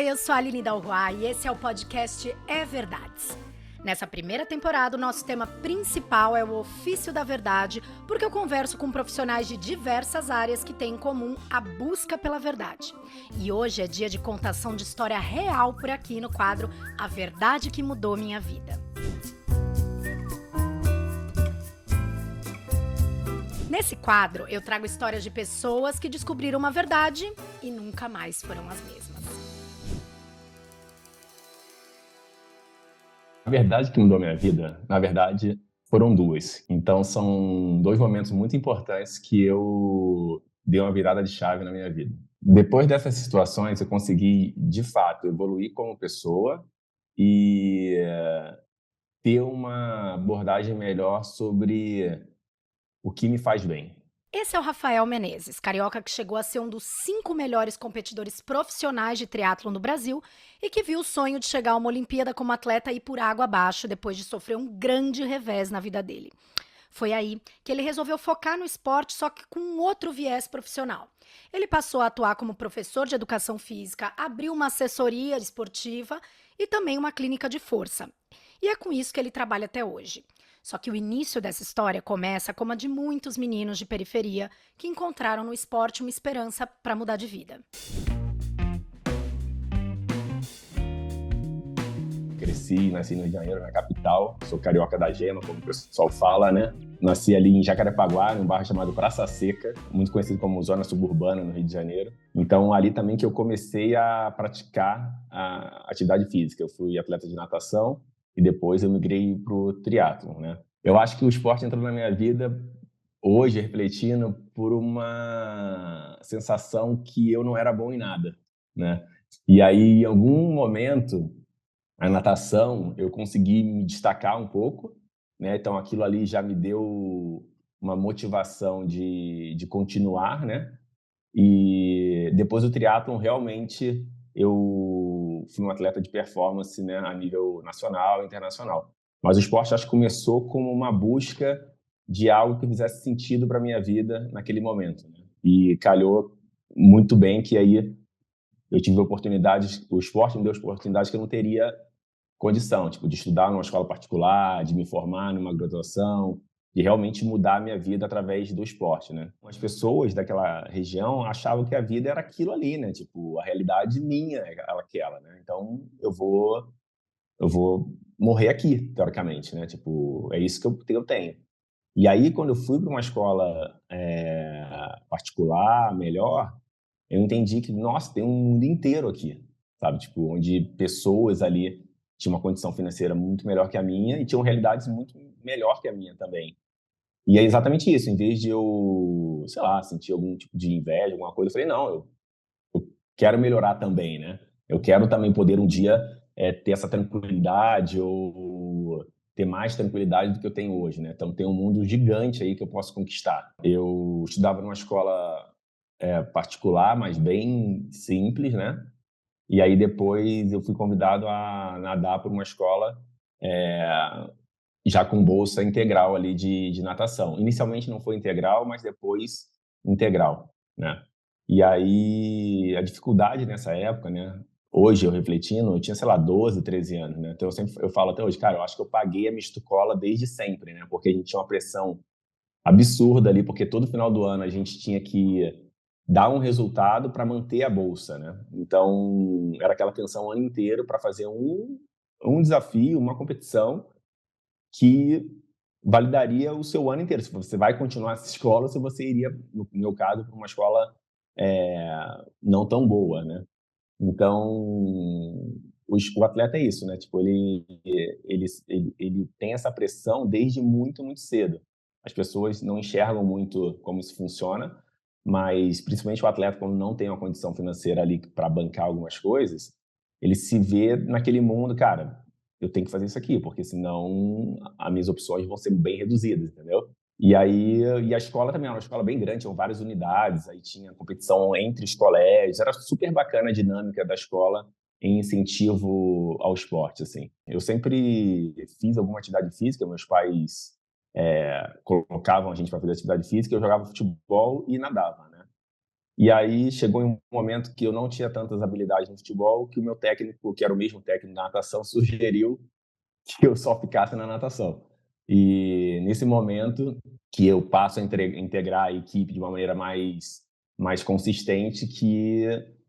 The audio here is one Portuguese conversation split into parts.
Oi, eu sou a Aline Dalroy e esse é o podcast É Verdades. Nessa primeira temporada, o nosso tema principal é o ofício da verdade, porque eu converso com profissionais de diversas áreas que têm em comum a busca pela verdade. E hoje é dia de contação de história real por aqui no quadro A Verdade que Mudou Minha Vida. Nesse quadro, eu trago histórias de pessoas que descobriram uma verdade e nunca mais foram as mesmas. A verdade que mudou minha vida, na verdade, foram duas. Então, são dois momentos muito importantes que eu dei uma virada de chave na minha vida. Depois dessas situações, eu consegui, de fato, evoluir como pessoa e ter uma abordagem melhor sobre o que me faz bem. Esse é o Rafael Menezes, carioca que chegou a ser um dos 5 melhores competidores profissionais de triatlon no Brasil e que viu o sonho de chegar a uma Olimpíada como atleta ir por água abaixo depois de sofrer um grande revés na vida dele. Foi aí que ele resolveu focar no esporte, só que com um outro viés profissional. Ele passou a atuar como professor de educação física, abriu uma assessoria esportiva e também uma clínica de força. E é com isso que ele trabalha até hoje. Só que o início dessa história começa como a de muitos meninos de periferia que encontraram no esporte uma esperança para mudar de vida. Cresci e nasci no Rio de Janeiro, na capital. Sou carioca da gema, como o pessoal fala, né? Nasci ali em Jacarepaguá, num bairro chamado Praça Seca, muito conhecido como zona suburbana no Rio de Janeiro. Então, ali também que eu comecei a praticar a atividade física. Eu fui atleta de natação e depois eu migrei para o triatlon, né? Eu acho que o esporte entrou na minha vida hoje, refletindo, por uma sensação que eu não era bom em nada, né? E aí, em algum momento, a natação, eu consegui me destacar um pouco, né? Então aquilo ali já me deu uma motivação de continuar, né? E depois do triatlon, realmente, eu fui um atleta de performance, né, a nível nacional e internacional. Mas o esporte, acho que começou como uma busca de algo que fizesse sentido para minha vida naquele momento, né? E calhou muito bem que aí eu tive oportunidades, o esporte me deu oportunidades que eu não teria condição, tipo, de estudar numa escola particular, de me formar numa graduação, de realmente mudar a minha vida através do esporte, né? As pessoas daquela região achavam que a vida era aquilo ali, né? Tipo, a realidade minha é aquela, né? Então, eu vou morrer aqui, teoricamente, né? Tipo, é isso que eu tenho. E aí, quando eu fui para uma escola particular, melhor, eu entendi que, nossa, tem um mundo inteiro aqui, sabe? Tipo, onde pessoas ali tinham uma condição financeira muito melhor que a minha e tinham realidades muito melhor que a minha também. E é exatamente isso. Em vez de eu, sei lá, sentir algum tipo de inveja, alguma coisa, eu falei, não, eu quero melhorar também, né? Eu quero também poder um dia ter essa tranquilidade ou ter mais tranquilidade do que eu tenho hoje, né? Então tem um mundo gigante aí que eu posso conquistar. Eu estudava numa escola particular, mas bem simples, né? E aí depois eu fui convidado a nadar por uma escola já com bolsa integral ali de natação. Inicialmente não foi integral, mas depois integral, né? E aí a dificuldade nessa época, né? Hoje eu refletindo, eu tinha, sei lá, 12, 13 anos, né? Então eu falo até hoje, cara, eu acho que eu paguei a minha escola desde sempre, né? Porque a gente tinha uma pressão absurda ali, porque todo final do ano a gente tinha que dar um resultado para manter a bolsa, né? Então, era aquela tensão o ano inteiro para fazer um desafio, uma competição que validaria o seu ano inteiro. Se você vai continuar essa escola, ou se você iria, no meu caso, para uma escola não tão boa, né? Então, o atleta é isso, né? Tipo, ele tem essa pressão desde muito, muito cedo. As pessoas não enxergam muito como isso funciona, mas principalmente o atleta, quando não tem uma condição financeira ali para bancar algumas coisas, ele se vê naquele mundo, cara, eu tenho que fazer isso aqui, porque senão as minhas opções vão ser bem reduzidas, entendeu? E aí, e a escola também era uma escola bem grande, tinham várias unidades, aí tinha competição entre os colégios, era super bacana a dinâmica da escola em incentivo ao esporte, assim. Eu sempre fiz alguma atividade física, meus pais colocavam a gente para fazer atividade física, eu jogava futebol e nadava, né? E aí chegou em um momento que eu não tinha tantas habilidades no futebol, que o meu técnico, que era o mesmo técnico da natação, sugeriu que eu só ficasse na natação. E nesse momento que eu passo a integrar a equipe de uma maneira mais consistente, que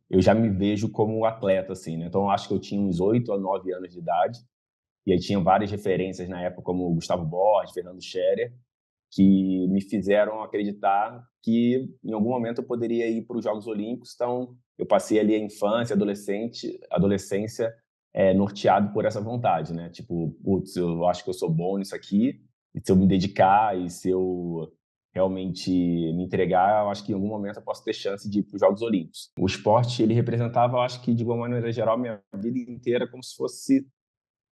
eu já me vejo como atleta, assim, né? Então, eu acho que eu tinha uns 8 a 9 anos de idade, e aí tinha várias referências na época, como Gustavo Borges, Fernando Scherer, que me fizeram acreditar que em algum momento eu poderia ir para os Jogos Olímpicos. Então, eu passei ali a infância, adolescência, norteado por essa vontade, né? Tipo, putz, eu acho que eu sou bom nisso aqui, e se eu me dedicar e se eu realmente me entregar, eu acho que em algum momento eu posso ter chance de ir para os Jogos Olímpicos. O esporte, ele representava, eu acho que de uma maneira geral, minha vida inteira como se fosse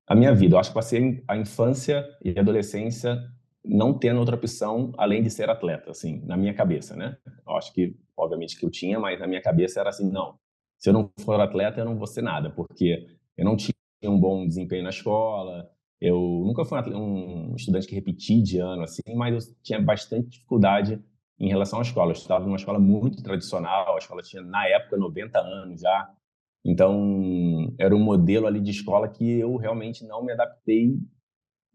a minha vida. Eu acho que passei a infância e a adolescência não tendo outra opção além de ser atleta, assim, na minha cabeça, né? Eu acho que, obviamente, que eu tinha, mas na minha cabeça era assim, não, se eu não for atleta, eu não vou ser nada, porque eu não tinha um bom desempenho na escola, eu nunca fui um estudante que repeti de ano, assim, mas eu tinha bastante dificuldade em relação à escola. Eu estudava numa escola muito tradicional, a escola tinha, na época, 90 anos já, então, era um modelo ali de escola que eu realmente não me adaptei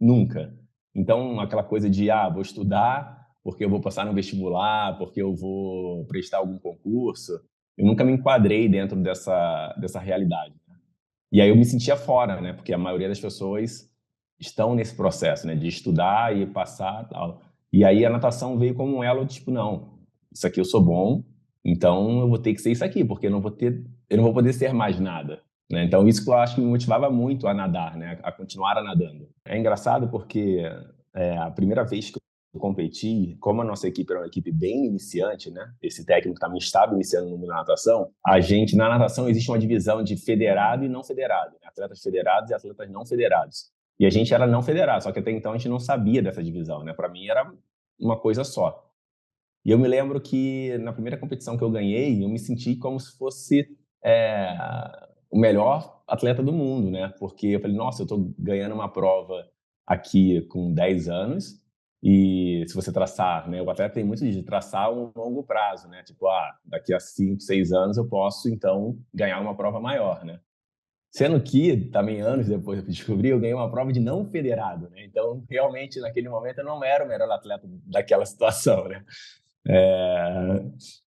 nunca. Então, aquela coisa de, vou estudar porque eu vou passar no vestibular, porque eu vou prestar algum concurso, eu nunca me enquadrei dentro dessa realidade. E aí eu me sentia fora, né? Porque a maioria das pessoas estão nesse processo, né? De estudar e passar tal. E aí a natação veio como um elo, tipo, não, isso aqui eu sou bom, então eu vou ter que ser isso aqui, porque eu não vou poder ser mais nada. Né? Então isso que eu acho que me motivava muito a nadar, né? A continuar a nadando. É engraçado porque a primeira vez que eu competi, como a nossa equipe era uma equipe bem iniciante, né? Esse técnico também estava iniciando no mundo da natação. Na natação existe uma divisão de federado e não federado, né? Atletas federados e atletas não federados. E a gente era não federado, só que até então a gente não sabia dessa divisão, né? Para mim era uma coisa só. E eu me lembro que na primeira competição que eu ganhei, eu me senti como se fosse é, o melhor atleta do mundo, né? Porque eu falei, nossa, eu estou ganhando uma prova aqui com 10 anos, e se você traçar, né? O atleta tem muito de traçar um longo prazo, né? Tipo, daqui a 5, 6 anos eu posso, então, ganhar uma prova maior, né? Sendo que, também anos depois eu descobri, eu ganhei uma prova de não federado, né? Então, realmente, naquele momento, eu não era o melhor atleta daquela situação, né? É...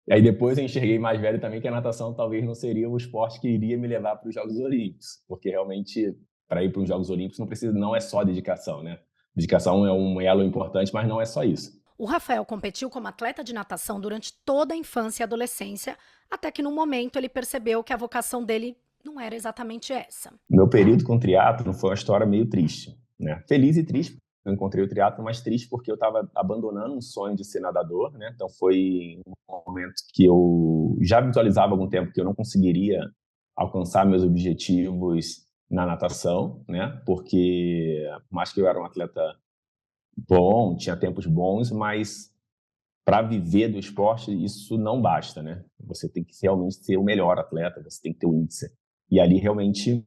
E aí depois eu enxerguei mais velho também que a natação talvez não seria o esporte que iria me levar para os Jogos Olímpicos, porque realmente para ir para os Jogos Olímpicos não é só dedicação, né? Dedicação é um elo importante, mas não é só isso. O Rafael competiu como atleta de natação durante toda a infância e adolescência, até que no momento ele percebeu que a vocação dele não era exatamente essa. Meu período com triatlo foi uma história meio triste, né? Feliz e triste, eu encontrei o triatlo, mas triste porque eu estava abandonando um sonho de ser nadador, né? Então foi um momento que eu já visualizava há algum tempo que eu não conseguiria alcançar meus objetivos na natação, né? Porque por mais que eu era um atleta bom, tinha tempos bons, mas para viver do esporte isso não basta, né? Você tem que realmente ser o melhor atleta, você tem que ter o índice. E ali realmente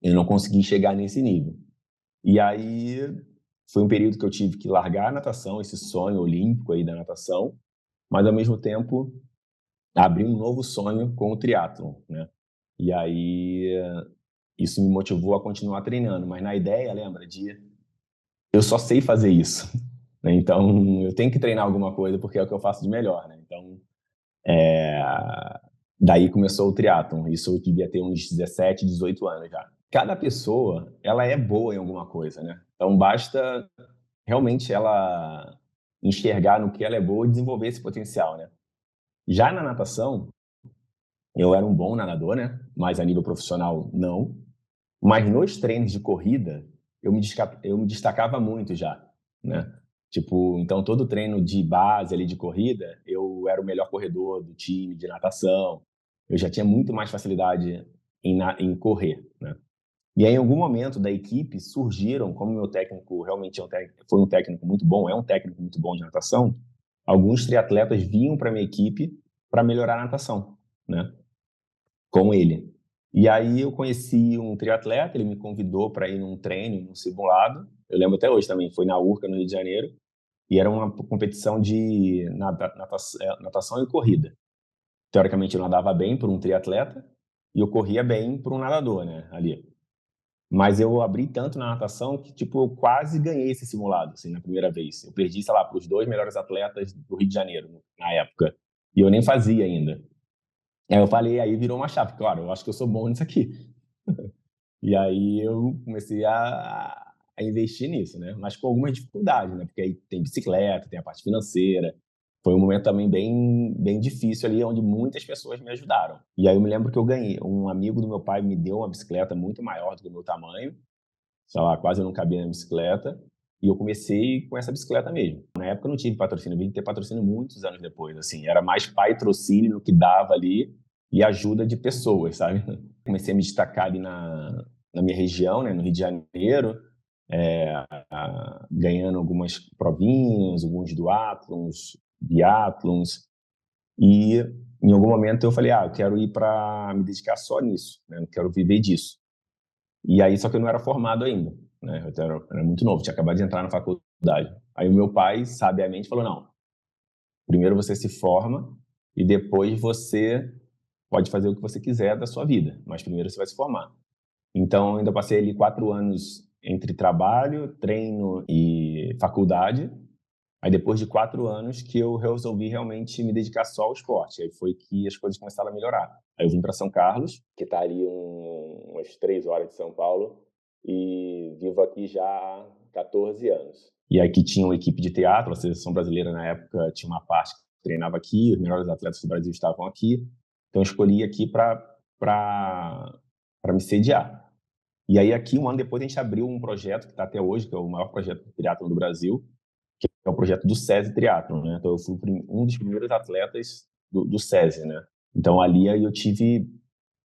eu não consegui chegar nesse nível. E aí foi um período que eu tive que largar a natação, esse sonho olímpico aí da natação, mas ao mesmo tempo abrir um novo sonho com o triatlon, né? E aí isso me motivou a continuar treinando, mas na ideia, lembra, de eu só sei fazer isso, né? Então eu tenho que treinar alguma coisa porque é o que eu faço de melhor, né? Então daí começou o triatlon, isso eu devia ter uns 17, 18 anos já. Cada pessoa, ela é boa em alguma coisa, né? Então basta realmente ela enxergar no que ela é boa e desenvolver esse potencial, né? Já na natação, eu era um bom nadador, né? Mas a nível profissional, não. Mas nos treinos de corrida, eu me destacava muito já, né? Tipo, então todo treino de base ali de corrida, eu era o melhor corredor do time de natação. Eu já tinha muito mais facilidade em correr, né? E aí, em algum momento da equipe surgiram, como meu técnico realmente foi um técnico muito bom, é um técnico muito bom de natação, alguns triatletas vinham para minha equipe para melhorar a natação, né? Com ele. E aí eu conheci um triatleta, ele me convidou para ir num treino, num simulado. Eu lembro até hoje também, foi na Urca, no Rio de Janeiro, e era uma competição de natação e corrida. teoricamente eu nadava bem por um triatleta e eu corria bem por um nadador, né, ali. Mas eu abri tanto na natação que, tipo, eu quase ganhei esse simulado, assim, na primeira vez. Eu perdi, sei lá, para os 2 melhores atletas do Rio de Janeiro, na época. E eu nem fazia ainda. Aí eu falei, aí virou uma chave, claro, eu acho que eu sou bom nisso aqui. E aí eu comecei a investir nisso, né? Mas com algumas dificuldades, né? Porque aí tem bicicleta, tem a parte financeira. Foi um momento também bem difícil ali, onde muitas pessoas me ajudaram. E aí eu me lembro que eu ganhei. Um amigo do meu pai me deu uma bicicleta muito maior do que o meu tamanho. Sei lá, quase eu não cabia na bicicleta. E eu comecei com essa bicicleta mesmo. Na época eu não tive patrocínio, eu vim ter patrocínio muitos anos depois. Assim, era mais patrocínio que dava ali e ajuda de pessoas, sabe? Comecei a me destacar ali na minha região, né, no Rio de Janeiro, ganhando algumas provinhas, alguns duatlons, biatlons. E em algum momento eu falei, eu quero ir para me dedicar só nisso, né? Eu quero viver disso. E aí, só que eu não era formado ainda, né? Eu era muito novo, tinha acabado de entrar na faculdade. Aí o meu pai, sabiamente, falou, não, primeiro você se forma e depois você pode fazer o que você quiser da sua vida, mas primeiro você vai se formar. Então, eu ainda passei ali 4 anos entre trabalho, treino e faculdade. Aí, depois de 4 anos, que eu resolvi realmente me dedicar só ao esporte. Aí foi que as coisas começaram a melhorar. Aí eu vim para São Carlos, que está ali umas 3 horas de São Paulo, e vivo aqui já há 14 anos. E aqui tinha uma equipe de teatro, a seleção brasileira na época tinha uma parte que treinava aqui, os melhores atletas do Brasil estavam aqui. Então, eu escolhi aqui para me sediar. E aí, aqui, um ano depois, a gente abriu um projeto que está até hoje, que é o maior projeto de triatlon do Brasil, que é o projeto do SESI Triathlon, né? Então, eu fui um dos primeiros atletas do SESI, né? Então, ali aí eu tive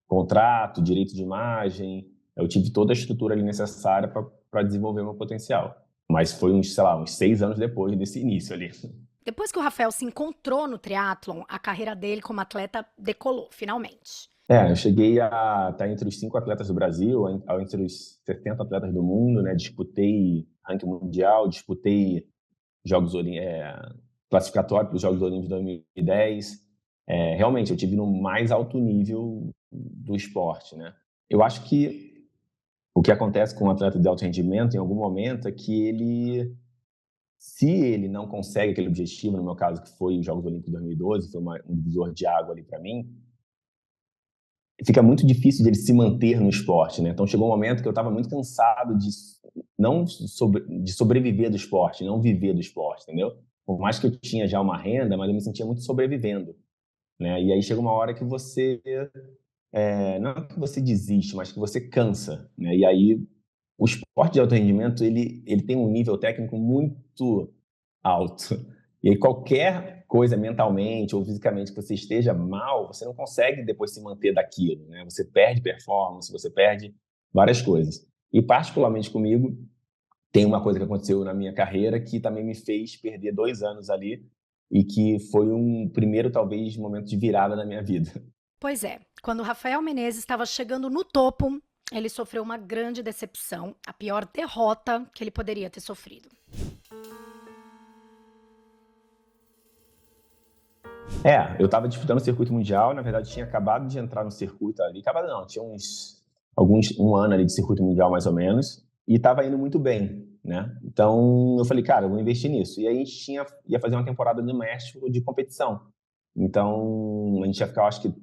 contrato, direito de imagem, eu tive toda a estrutura ali necessária para desenvolver meu potencial. Mas foi sei lá, uns 6 anos depois desse início ali. Depois que o Rafael se encontrou no triatlon, a carreira dele como atleta decolou, finalmente. Eu cheguei a estar entre os 5 atletas do Brasil, entre os 70 atletas do mundo, né? Disputei ranking mundial, disputei Jogos classificatório para os Jogos Olímpicos de 2010. Realmente, eu tive no mais alto nível do esporte, né? Eu acho que o que acontece com um atleta de alto rendimento, em algum momento, é que ele, se ele não consegue aquele objetivo, no meu caso, que foi os Jogos Olímpicos de 2012, foi um divisor de água ali para mim, fica muito difícil de ele se manter no esporte, né? Então chegou um momento que eu estava muito cansado de sobreviver do esporte, não viver do esporte, entendeu? Por mais que eu tinha já uma renda, mas eu me sentia muito sobrevivendo, né? E aí chega uma hora que você não que você desiste, mas que você cansa, né? E aí o esporte de alto rendimento ele tem um nível técnico muito alto. E aí qualquer coisa mentalmente ou fisicamente que você esteja mal, você não consegue depois se manter daquilo, né? Você perde performance, você perde várias coisas. E particularmente comigo, tem uma coisa que aconteceu na minha carreira que também me fez perder 2 anos ali e que foi um primeiro, talvez, momento de virada na minha vida. Pois é, quando o Rafael Menezes estava chegando no topo, ele sofreu uma grande decepção, a pior derrota que ele poderia ter sofrido. Eu estava disputando o circuito mundial, na verdade tinha acabado de entrar no circuito ali, acabado não, tinha um ano ali de circuito mundial mais ou menos, e estava indo muito bem, né? Então eu falei, cara, eu vou investir nisso. E aí a gente ia fazer uma temporada no México de competição. Então a gente ia ficar, acho que,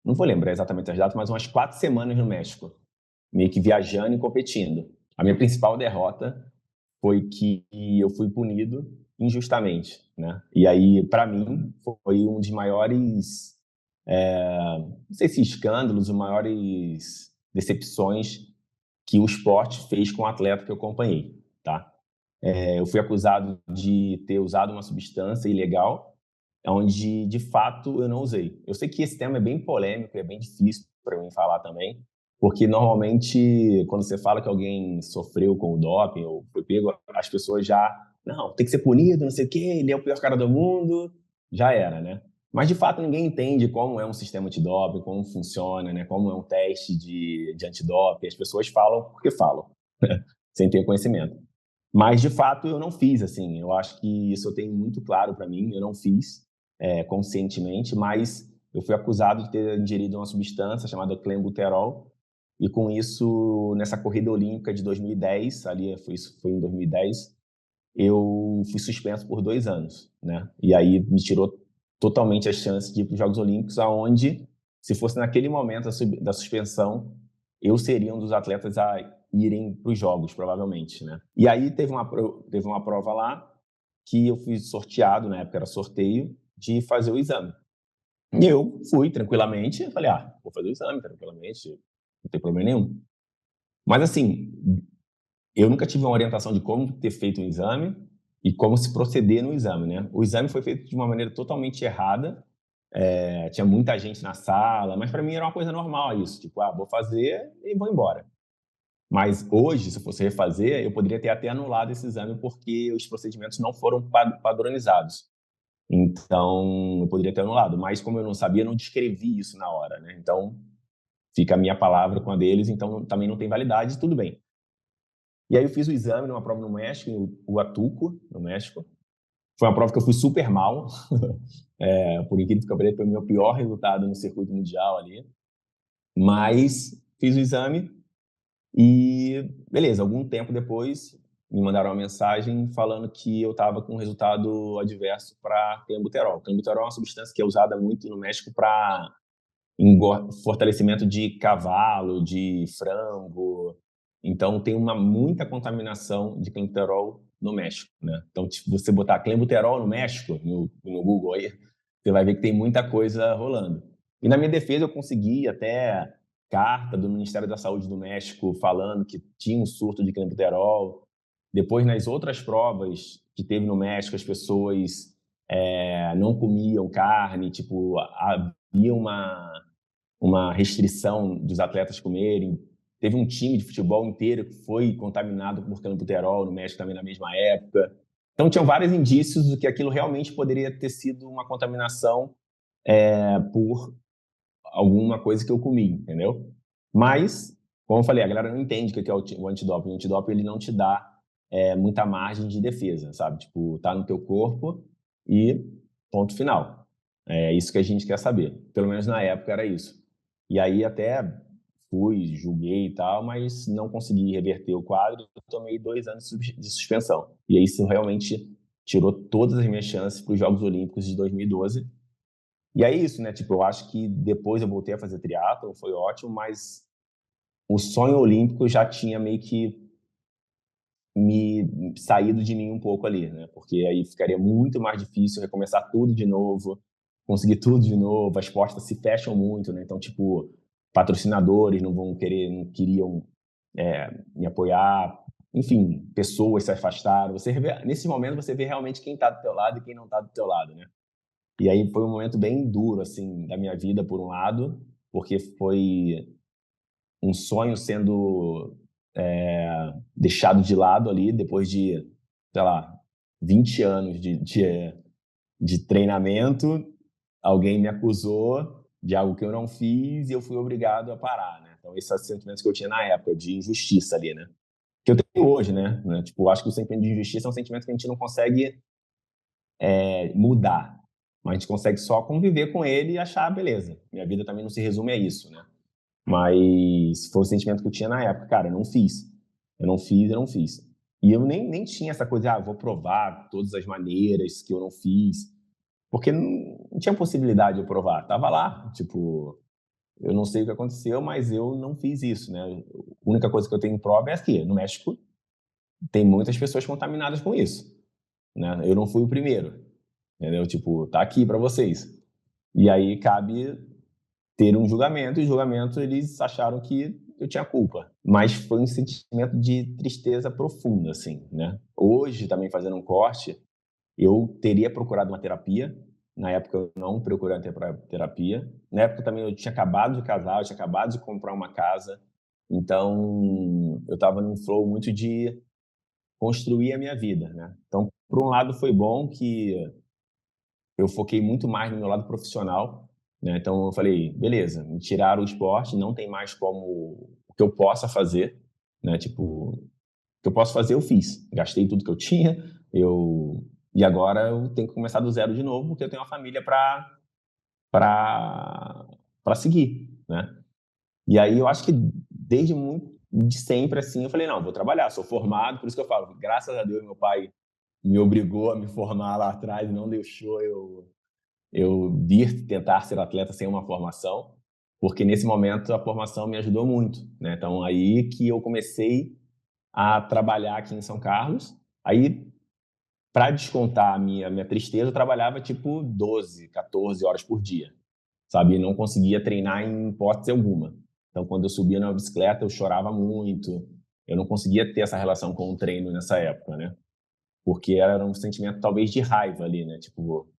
não vou lembrar exatamente as datas, mas umas 4 semanas no México, meio que viajando e competindo. A minha principal derrota foi que eu fui punido injustamente, né? E aí, para mim, foi um dos maiores, não sei se escândalos, os maiores decepções que o esporte fez com o atleta que eu acompanhei, tá? Eu fui acusado de ter usado uma substância ilegal, onde, de fato, eu não usei. Eu sei que esse tema é bem polêmico, é bem difícil para mim falar também, porque normalmente, quando você fala que alguém sofreu com o doping ou foi pego, as pessoas já, não, tem que ser punido, não sei o quê, ele é o pior cara do mundo, já era, né? Mas, de fato, ninguém entende como é um sistema antidoping, como funciona, né? Como é um teste de antidoping. As pessoas falam porque falam, sem ter conhecimento. Mas, de fato, eu não fiz, eu acho que isso eu tenho muito claro para mim, eu não fiz conscientemente, mas eu fui acusado de ter ingerido uma substância chamada clenbuterol, e com isso, nessa corrida olímpica de 2010, isso foi em 2010, eu fui suspenso por 2 anos, né? E aí me tirou totalmente a chance de ir para os Jogos Olímpicos, aonde, se fosse naquele momento da suspensão, eu seria um dos atletas a irem para os Jogos, provavelmente, né? E aí teve uma prova lá que eu fui sorteado, na época era sorteio, de fazer o exame. E eu fui tranquilamente, falei, vou fazer o exame tranquilamente, não tem problema nenhum. Mas assim, eu nunca tive uma orientação de como ter feito o exame e como se proceder no exame, né? O exame foi feito de uma maneira totalmente errada, tinha muita gente na sala, mas para mim era uma coisa normal isso, tipo, vou fazer e vou embora. Mas hoje, se eu fosse refazer, eu poderia ter até anulado esse exame porque os procedimentos não foram padronizados. Então, eu poderia ter anulado, mas como eu não sabia, não descrevi isso na hora, né? Então, fica a minha palavra com a deles, então também não tem validade, tudo bem. E aí eu fiz o exame numa prova no México, em Huatulco, no México. Foi uma prova que eu fui super mal. Por incrível que pareça, foi o meu pior resultado no circuito mundial ali. Mas fiz o exame e, beleza, algum tempo depois, me mandaram uma mensagem falando que eu estava com um resultado adverso para clenbuterol. Clenbuterol é uma substância que é usada muito no México para fortalecimento de cavalo, de frango. Então, tem muita contaminação de clenbuterol no México, né? Então, se você botar clenbuterol no México, no Google aí, você vai ver que tem muita coisa rolando. E na minha defesa, eu consegui até carta do Ministério da Saúde do México falando que tinha um surto de clenbuterol. Depois, nas outras provas que teve no México, as pessoas não comiam carne, tipo, havia uma restrição dos atletas comerem. Teve um time de futebol inteiro que foi contaminado por clenbuterol no México também na mesma época. Então, tinham vários indícios de que aquilo realmente poderia ter sido uma contaminação por alguma coisa que eu comi, entendeu? Mas, como eu falei, a galera não entende o que é o antidoping. O antidoping, ele não te dá muita margem de defesa, sabe? Tipo, tá no teu corpo e ponto final. É isso que a gente quer saber. Pelo menos na época era isso. E aí até julguei e tal, mas não consegui reverter o quadro. Eu tomei 2 anos de suspensão. E aí isso realmente tirou todas as minhas chances para os Jogos Olímpicos de 2012. E é isso, né? Tipo, eu acho que depois eu voltei a fazer triatlon, foi ótimo, mas o sonho olímpico já tinha meio que me saído de mim um pouco ali, né? Porque aí ficaria muito mais difícil recomeçar tudo de novo, conseguir tudo de novo, as portas se fecham muito, né? Então, tipo, patrocinadores não queriam me apoiar, enfim, pessoas se afastaram. Nesse momento você vê realmente quem está do teu lado e quem não está do teu lado, né? E aí foi um momento bem duro, assim, da minha vida, por um lado, porque foi um sonho sendo deixado de lado ali, depois de, sei lá, 20 anos de treinamento, alguém me acusou de algo que eu não fiz e eu fui obrigado a parar, né? Então, esses são os sentimentos que eu tinha na época, de injustiça ali, né? Que eu tenho hoje, né? Tipo, acho que o sentimento de injustiça é um sentimento que a gente não consegue mudar, mas a gente consegue só conviver com ele e achar, beleza, minha vida também não se resume a isso, né? Mas foi o sentimento que eu tinha na época, cara, eu não fiz. Eu não fiz, eu não fiz. E eu nem tinha essa coisa, vou provar todas as maneiras que eu não fiz, porque não tinha possibilidade de eu provar. Tava lá, tipo, eu não sei o que aconteceu, mas eu não fiz isso, né? A única coisa que eu tenho em prova é que no México tem muitas pessoas contaminadas com isso, né? Eu não fui o primeiro, entendeu? Tipo, tá aqui para vocês. E aí cabe ter um julgamento, e o julgamento eles acharam que eu tinha culpa. Mas foi um sentimento de tristeza profunda, assim, né? Hoje, também fazendo um corte, eu teria procurado uma terapia. Na época, eu não procurei uma terapia. Na época, também, eu tinha acabado de casar, eu tinha acabado de comprar uma casa. Então, eu estava num flow muito de construir a minha vida, né? Então, por um lado, foi bom que eu foquei muito mais no meu lado profissional, né? Então eu falei, beleza, me tiraram o esporte, não tem mais como o que eu possa fazer, né? Tipo, o que eu posso fazer eu fiz, gastei tudo que eu tinha, e agora eu tenho que começar do zero de novo, porque eu tenho uma família para seguir, né? E aí eu acho que desde muito de sempre assim eu falei não, vou trabalhar, sou formado, por isso que eu falo, graças a Deus meu pai me obrigou a me formar lá atrás, não deixou eu vir tentar ser atleta sem uma formação, porque nesse momento a formação me ajudou muito, né? Então aí que eu comecei a trabalhar aqui em São Carlos. Aí, para descontar a minha tristeza, eu trabalhava tipo 12, 14 horas por dia, sabe? E não conseguia treinar em hipótese alguma. Então, quando eu subia na bicicleta, eu chorava muito. Eu não conseguia ter essa relação com o treino nessa época, né? Porque era um sentimento talvez de raiva ali, né? Tipo,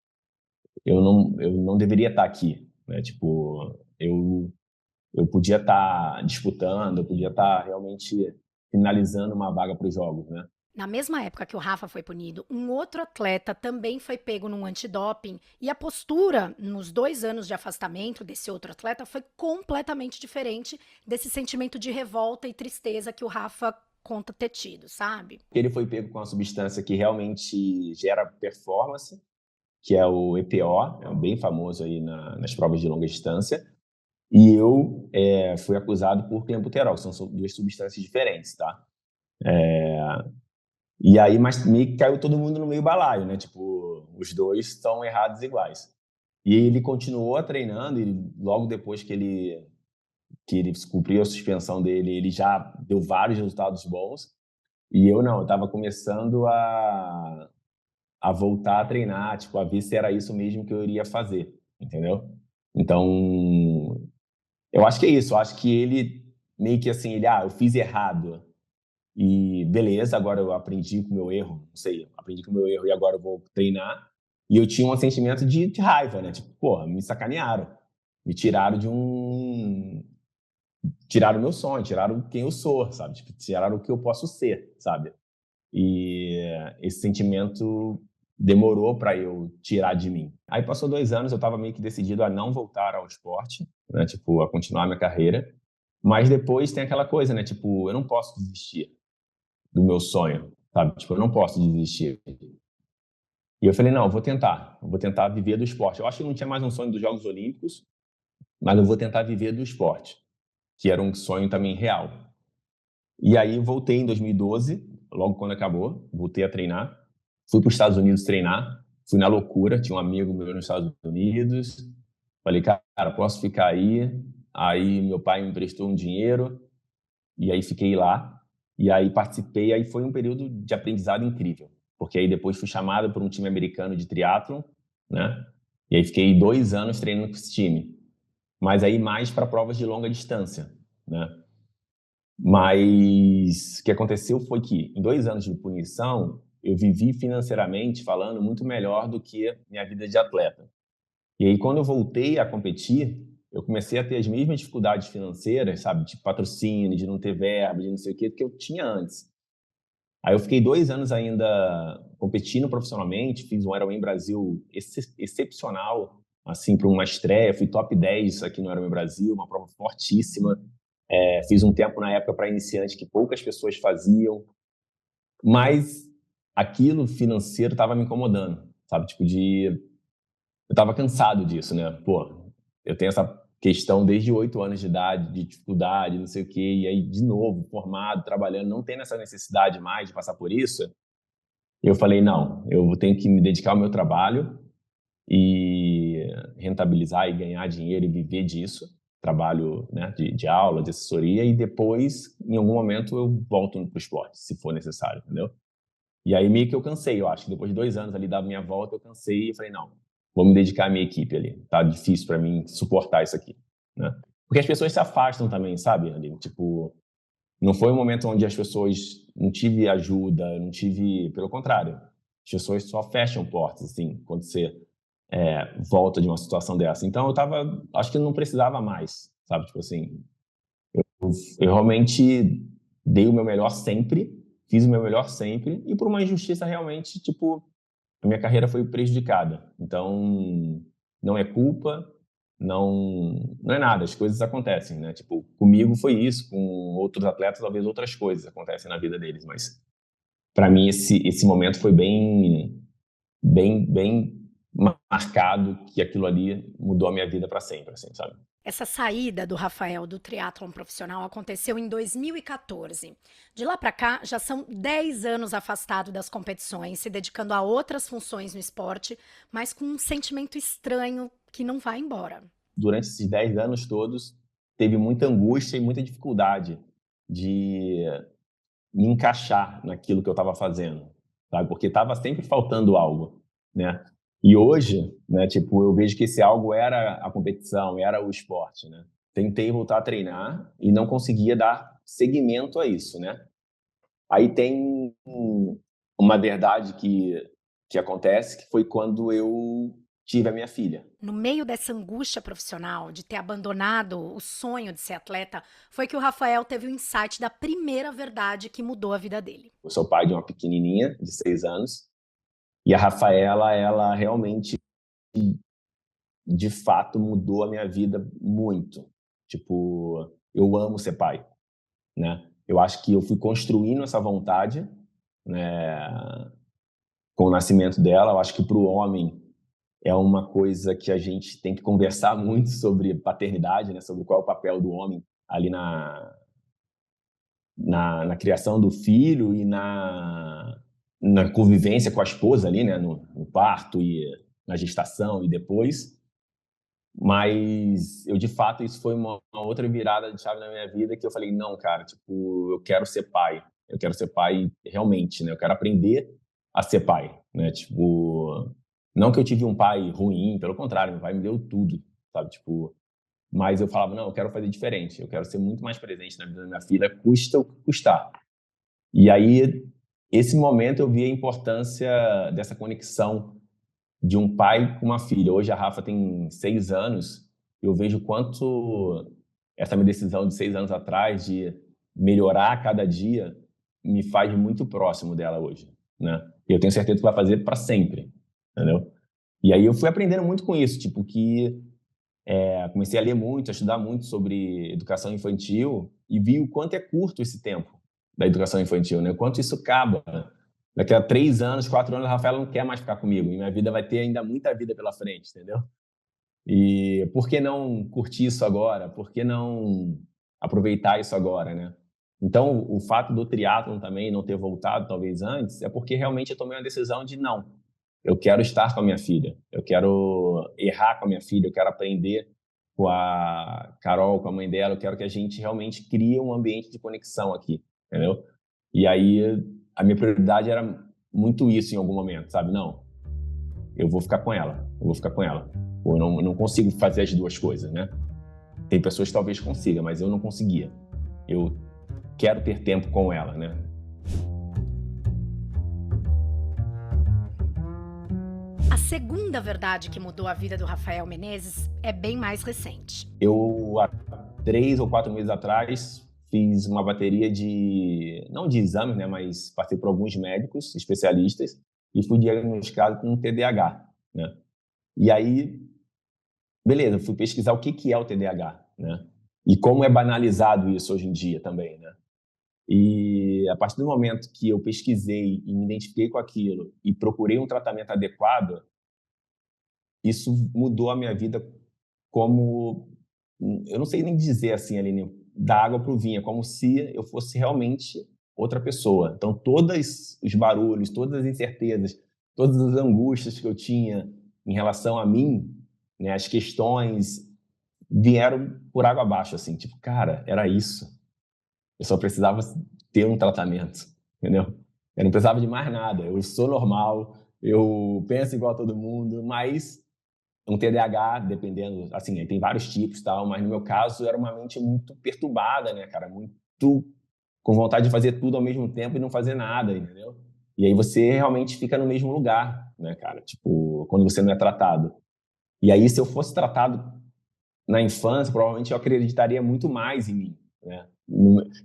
eu não deveria estar aqui, né? Tipo, eu podia estar disputando, eu podia estar realmente finalizando uma vaga para os jogos, né? Na mesma época que o Rafa foi punido, um outro atleta também foi pego num antidoping e a postura nos 2 anos de afastamento desse outro atleta foi completamente diferente desse sentimento de revolta e tristeza que o Rafa conta ter tido, sabe? Ele foi pego com uma substância que realmente gera performance, que é o EPO, é bem famoso aí nas provas de longa distância. E eu fui acusado por clenbuterol, que são duas substâncias diferentes, tá? E aí, mas meio que caiu todo mundo no meio balaio, né? Tipo, os dois estão errados iguais. E ele continuou treinando e logo depois que ele cumpriu a suspensão dele, ele já deu vários resultados bons. E eu não, eu estava começando a voltar a treinar, tipo, a ver se era isso mesmo que eu iria fazer, entendeu? Então, eu acho que é isso, eu acho que ele meio que assim, eu fiz errado e beleza, agora eu aprendi com o meu erro, não sei, aprendi com o meu erro e agora eu vou treinar. E eu tinha um sentimento de raiva, né? Tipo, porra, me sacanearam, me tiraram tiraram o meu sonho, tiraram quem eu sou, sabe? Tipo, tiraram o que eu posso ser, sabe? E esse sentimento demorou para eu tirar de mim. Aí passou 2 anos, eu estava meio que decidido a não voltar ao esporte, né? Tipo, a continuar minha carreira. Mas depois tem aquela coisa, né? Tipo, eu não posso desistir do meu sonho, sabe? Tipo, eu não posso desistir. E eu falei, não, eu vou tentar viver do esporte. Eu acho que não tinha mais um sonho dos Jogos Olímpicos, mas eu vou tentar viver do esporte, que era um sonho também real. E aí voltei em 2012, logo quando acabou, voltei a treinar. Fui para os Estados Unidos treinar, fui na loucura, tinha um amigo meu nos Estados Unidos. Falei, cara, posso ficar aí? Aí meu pai me emprestou um dinheiro e aí fiquei lá. E aí participei, aí foi um período de aprendizado incrível, porque aí depois fui chamado por um time americano de triatlon, né? E aí fiquei 2 anos treinando com esse time, mas aí mais para provas de longa distância, né? Mas o que aconteceu foi que, em 2 anos de punição, eu vivi financeiramente falando muito melhor do que minha vida de atleta. E aí, quando eu voltei a competir, eu comecei a ter as mesmas dificuldades financeiras, sabe? De patrocínio, de não ter verba, de não sei o quê, que eu tinha antes. Aí eu fiquei 2 anos ainda competindo profissionalmente, fiz um Ironman Brasil excepcional, assim, para uma estreia, fui top 10 aqui no Ironman Brasil, uma prova fortíssima. Fiz um tempo na época para iniciante que poucas pessoas faziam, mas aquilo financeiro estava me incomodando, sabe? Tipo, eu estava cansado disso, né? Pô, eu tenho essa questão desde 8 anos de idade, de dificuldade, não sei o quê, e aí, de novo, formado, trabalhando, não tendo essa necessidade mais de passar por isso, eu falei, não, eu tenho que me dedicar ao meu trabalho e rentabilizar e ganhar dinheiro e viver disso, trabalho, né, de aula, de assessoria, e depois, em algum momento, eu volto para o esporte, se for necessário, entendeu? E aí meio que eu cansei, eu acho que depois de 2 anos ali da minha volta, eu cansei e falei, não, vou me dedicar à minha equipe ali, tá difícil para mim suportar isso aqui, né? Porque as pessoas se afastam também, sabe, ali, tipo, não foi um momento onde as pessoas não tive ajuda, não tive, pelo contrário, as pessoas só fecham portas, assim, quando você volta de uma situação dessa. Então acho que eu não precisava mais, sabe? Tipo assim, eu realmente dei o meu melhor sempre, fiz o meu melhor sempre, e por uma injustiça realmente, tipo, a minha carreira foi prejudicada. Então, não é culpa, não é nada, as coisas acontecem, né? Tipo, comigo foi isso, com outros atletas, talvez outras coisas acontecem na vida deles, mas para mim esse momento foi bem marcado que aquilo ali mudou a minha vida para sempre, assim, sabe? Essa saída do Rafael do triatlon profissional aconteceu em 2014. De lá para cá, já são 10 anos afastado das competições, se dedicando a outras funções no esporte, mas com um sentimento estranho que não vai embora. Durante esses 10 anos todos, teve muita angústia e muita dificuldade de me encaixar naquilo que eu estava fazendo, sabe? Porque estava sempre faltando algo, né? E hoje, né, tipo, eu vejo que esse algo era a competição, era o esporte, né? Tentei voltar a treinar e não conseguia dar seguimento a isso, né? Aí tem uma verdade que acontece, que foi quando eu tive a minha filha. No meio dessa angústia profissional de ter abandonado o sonho de ser atleta, foi que o Rafael teve o insight da primeira verdade que mudou a vida dele. Eu sou pai de uma pequenininha de 6 anos e a Rafaela, ela realmente, de fato, mudou a minha vida muito. Tipo, eu amo ser pai, né? Eu acho que eu fui construindo essa vontade, né, com o nascimento dela. Eu acho que para o homem é uma coisa que a gente tem que conversar muito sobre paternidade, né? Sobre qual é o papel do homem ali na criação do filho e na convivência com a esposa ali, né? No parto e na gestação e depois. Mas eu, de fato, isso foi uma outra virada de chave na minha vida que eu falei, não, cara, tipo, eu quero ser pai. Eu quero ser pai realmente, né? Eu quero aprender a ser pai, né? Tipo, não que eu tive um pai ruim, pelo contrário, meu pai me deu tudo, sabe? Tipo, mas eu falava, não, eu quero fazer diferente. Eu quero ser muito mais presente na vida da minha filha, custa o que custar. E aí, esse momento eu vi a importância dessa conexão de um pai com uma filha. Hoje a Rafa tem 6 anos, eu vejo quanto essa minha decisão de 6 anos atrás de melhorar a cada dia me faz muito próximo dela hoje, né? E eu tenho certeza que vai fazer para sempre, entendeu? E aí eu fui aprendendo muito com isso, tipo que comecei a ler muito, a estudar muito sobre educação infantil e vi o quanto é curto esse tempo da educação infantil, né? O quanto isso acaba. Daqui a 3 anos, 4 anos, a Rafaela não quer mais ficar comigo. E minha vida vai ter ainda muita vida pela frente, entendeu? E por que não curtir isso agora? Por que não aproveitar isso agora, né? Então, o fato do triatlon também não ter voltado, talvez antes, é porque realmente eu tomei uma decisão de não. Eu quero estar com a minha filha. Eu quero errar com a minha filha. Eu quero aprender com a Carol, com a mãe dela. Eu quero que a gente realmente crie um ambiente de conexão aqui, entendeu? E aí, a minha prioridade era muito isso em algum momento, sabe? Não, eu vou ficar com ela. Eu vou ficar com ela. Eu não consigo fazer as duas coisas, né? Tem pessoas que talvez consigam, mas eu não conseguia. Eu quero ter tempo com ela, né? A segunda verdade que mudou a vida do Rafael Menezes é bem mais recente. Eu, há 3 ou 4 meses atrás, fiz uma bateria não de exames, né? Mas passei por alguns médicos especialistas e fui diagnosticado com TDAH, né? E aí, beleza, fui pesquisar o que é o TDAH, né? E como é banalizado isso hoje em dia também, né? E a partir do momento que eu pesquisei e me identifiquei com aquilo e procurei um tratamento adequado, isso mudou a minha vida como, eu não sei nem dizer assim, Aline, da água para o vinho, é como se eu fosse realmente outra pessoa. Então, todos os barulhos, todas as incertezas, todas as angústias que eu tinha em relação a mim, né, as questões vieram por água abaixo, assim, tipo, cara, era isso. Eu só precisava ter um tratamento, entendeu? Eu não precisava de mais nada. Eu sou normal, eu penso igual a todo mundo, mas um TDAH, dependendo, assim, tem vários tipos e tal, mas no meu caso era uma mente muito perturbada, né, cara? Muito com vontade de fazer tudo ao mesmo tempo e não fazer nada, entendeu? E aí você realmente fica no mesmo lugar, né, cara? Tipo, quando você não é tratado. E aí, se eu fosse tratado na infância, provavelmente eu acreditaria muito mais em mim, né?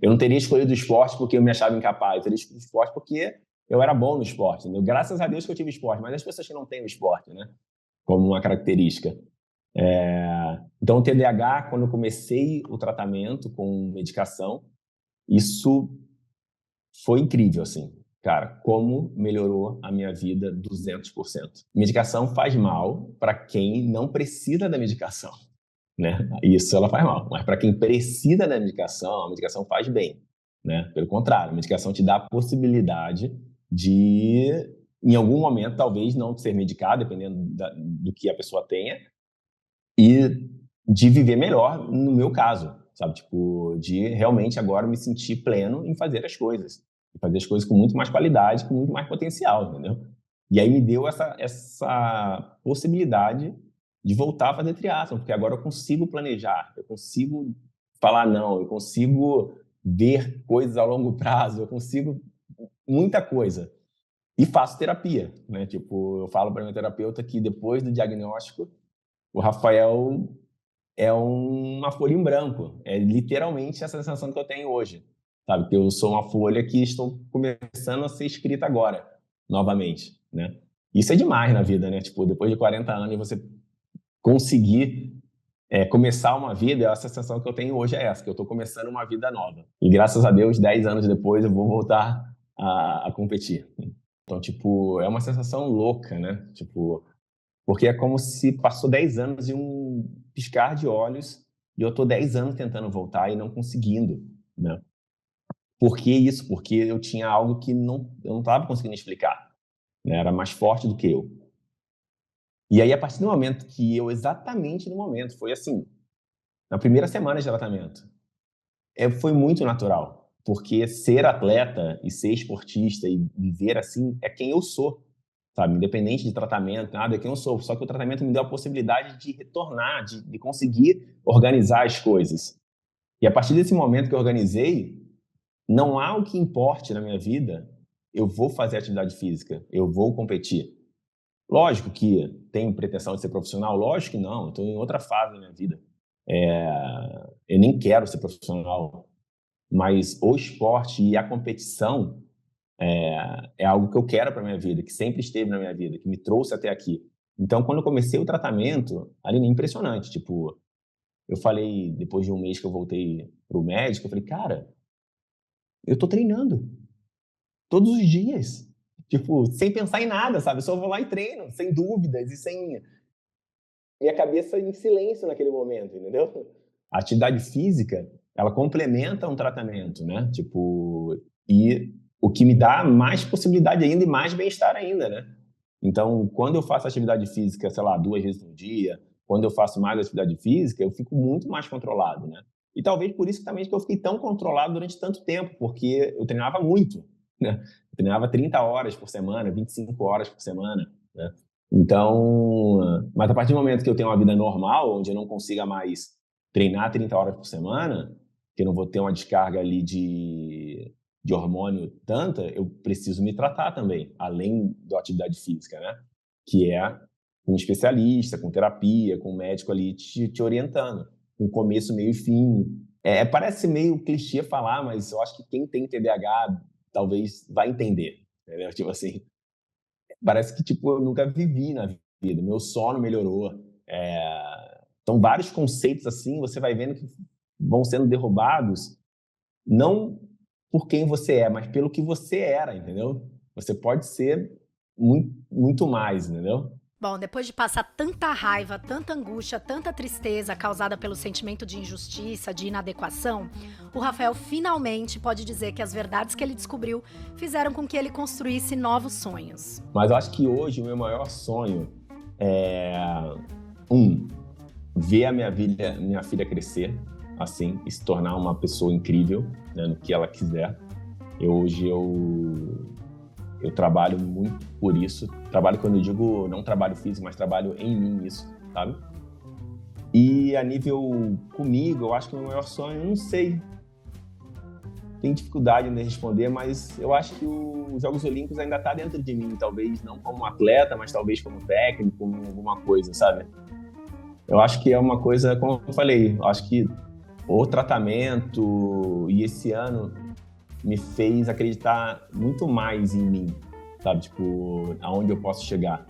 Eu não teria escolhido o esporte porque eu me achava incapaz, eu teria escolhido o esporte porque eu era bom no esporte, né? Graças a Deus que eu tive esporte, mas as pessoas que não têm o esporte, né? Como uma característica. Então, o TDAH, quando eu comecei o tratamento com medicação, isso foi incrível, assim. Cara, como melhorou a minha vida 200%. Medicação faz mal para quem não precisa da medicação, né? Isso ela faz mal. Mas para quem precisa da medicação, a medicação faz bem, né? Pelo contrário, a medicação te dá a possibilidade de, em algum momento, talvez não ser medicado, dependendo do que a pessoa tenha, e de viver melhor, no meu caso, sabe? Tipo, de realmente agora me sentir pleno em fazer as coisas. E fazer as coisas com muito mais qualidade, com muito mais potencial, entendeu? E aí me deu essa possibilidade de voltar a fazer triatlon, porque agora eu consigo planejar, eu consigo falar não, eu consigo ver coisas a longo prazo, eu consigo muita coisa. E faço terapia, né? Tipo, eu falo para minha terapeuta que depois do diagnóstico, o Rafael é uma folha em branco. É literalmente essa sensação que eu tenho hoje, sabe? Que eu sou uma folha que estou começando a ser escrita agora, novamente, né? Isso é demais na vida, né? Tipo, depois de 40 anos, você conseguir começar uma vida, essa sensação que eu tenho hoje é essa, que eu estou começando uma vida nova. E graças a Deus, 10 anos depois, eu vou voltar a competir. Então, tipo, é uma sensação louca, né? Tipo, porque é como se passou 10 anos e um piscar de olhos e eu estou 10 anos tentando voltar e não conseguindo, né? Por que isso? Porque eu tinha algo que eu não estava conseguindo explicar, né? Era mais forte do que eu. E aí, a partir do momento que exatamente no momento, foi assim, na primeira semana de tratamento, foi muito natural, porque ser atleta e ser esportista e viver assim é quem eu sou, sabe? Independente de tratamento, nada, é quem eu sou. Só que o tratamento me deu a possibilidade de retornar, de conseguir organizar as coisas. E a partir desse momento que eu organizei, não há o que importe na minha vida, eu vou fazer atividade física, eu vou competir. Lógico que tenho pretensão de ser profissional, lógico que não, estou em outra fase da minha vida. Eu nem quero ser profissional, mas o esporte e a competição é algo que eu quero para minha vida, que sempre esteve na minha vida, que me trouxe até aqui. Então, quando eu comecei o tratamento, Aline, é impressionante. Tipo, eu falei, depois de um mês que eu voltei pro médico, eu falei, cara, eu tô treinando todos os dias. Tipo, sem pensar em nada, sabe? Eu só vou lá e treino, sem dúvidas e sem minha cabeça em silêncio naquele momento, entendeu? A atividade física, ela complementa um tratamento, né? Tipo, e o que me dá mais possibilidade ainda e mais bem-estar ainda, né? Então, quando eu faço atividade física, sei lá, 2 vezes no dia, quando eu faço mais atividade física, eu fico muito mais controlado, né? E talvez por isso também que eu fiquei tão controlado durante tanto tempo, porque eu treinava muito, né? Eu treinava 30 horas por semana, 25 horas por semana, né? Então, mas a partir do momento que eu tenho uma vida normal, onde eu não consiga mais treinar 30 horas por semana, que eu não vou ter uma descarga ali de hormônio tanta, eu preciso me tratar também, além da atividade física, né? Que é com um especialista, com terapia, com um médico ali te orientando, com começo, meio e fim. Parece meio clichê falar, mas eu acho que quem tem TDAH talvez vai entender, entendeu? Tipo assim, parece que tipo, eu nunca vivi na vida, meu sono melhorou. Então, vários conceitos assim, você vai vendo que vão sendo derrubados, não por quem você é, mas pelo que você era, entendeu? Você pode ser muito, muito mais, entendeu? Bom, depois de passar tanta raiva, tanta angústia, tanta tristeza causada pelo sentimento de injustiça, de inadequação, o Rafael finalmente pode dizer que as verdades que ele descobriu fizeram com que ele construísse novos sonhos. Mas eu acho que hoje o meu maior sonho é ver a minha filha crescer, assim, e se tornar uma pessoa incrível, né, no que ela quiser. Hoje eu trabalho muito por isso. Trabalho, quando eu digo, não trabalho físico, mas trabalho em mim isso, sabe? E a nível comigo, eu acho que o meu maior sonho, eu não sei. Tenho dificuldade em responder, mas eu acho que os Jogos Olímpicos ainda tá dentro de mim. Talvez não como atleta, mas talvez como técnico, como alguma coisa, sabe? Eu acho que é uma coisa, como eu falei, eu acho que o tratamento e esse ano me fez acreditar muito mais em mim, sabe? Tipo, aonde eu posso chegar.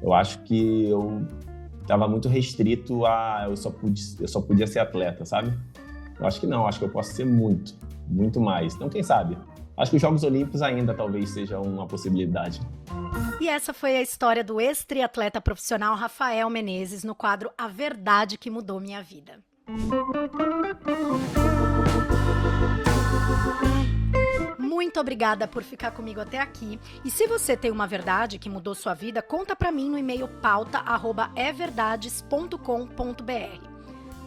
Eu acho que eu estava muito restrito eu só podia ser atleta, sabe? Eu acho que não, acho que eu posso ser muito, muito mais. Então, quem sabe? Acho que os Jogos Olímpicos ainda talvez seja uma possibilidade. E essa foi a história do ex-triatleta profissional Rafael Menezes no quadro A Verdade que Mudou Minha Vida. Muito obrigada por ficar comigo até aqui. E se você tem uma verdade que mudou sua vida, conta pra mim no e-mail pauta@everdades.com.br.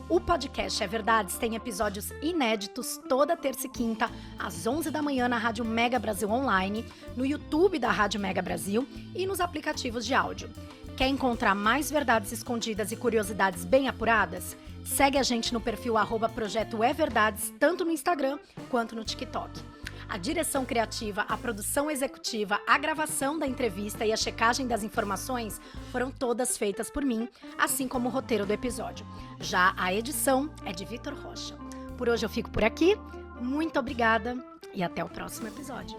O podcast É Verdades tem episódios inéditos toda terça e quinta, às 11 da manhã na Rádio Mega Brasil Online, no YouTube da Rádio Mega Brasil e nos aplicativos de áudio. Quer encontrar mais verdades escondidas e curiosidades bem apuradas? Segue a gente no perfil @Projeto É Verdades, tanto no Instagram quanto no TikTok. A direção criativa, a produção executiva, a gravação da entrevista e a checagem das informações foram todas feitas por mim, assim como o roteiro do episódio. Já a edição é de Vitor Rocha. Por hoje eu fico por aqui. Muito obrigada e até o próximo episódio.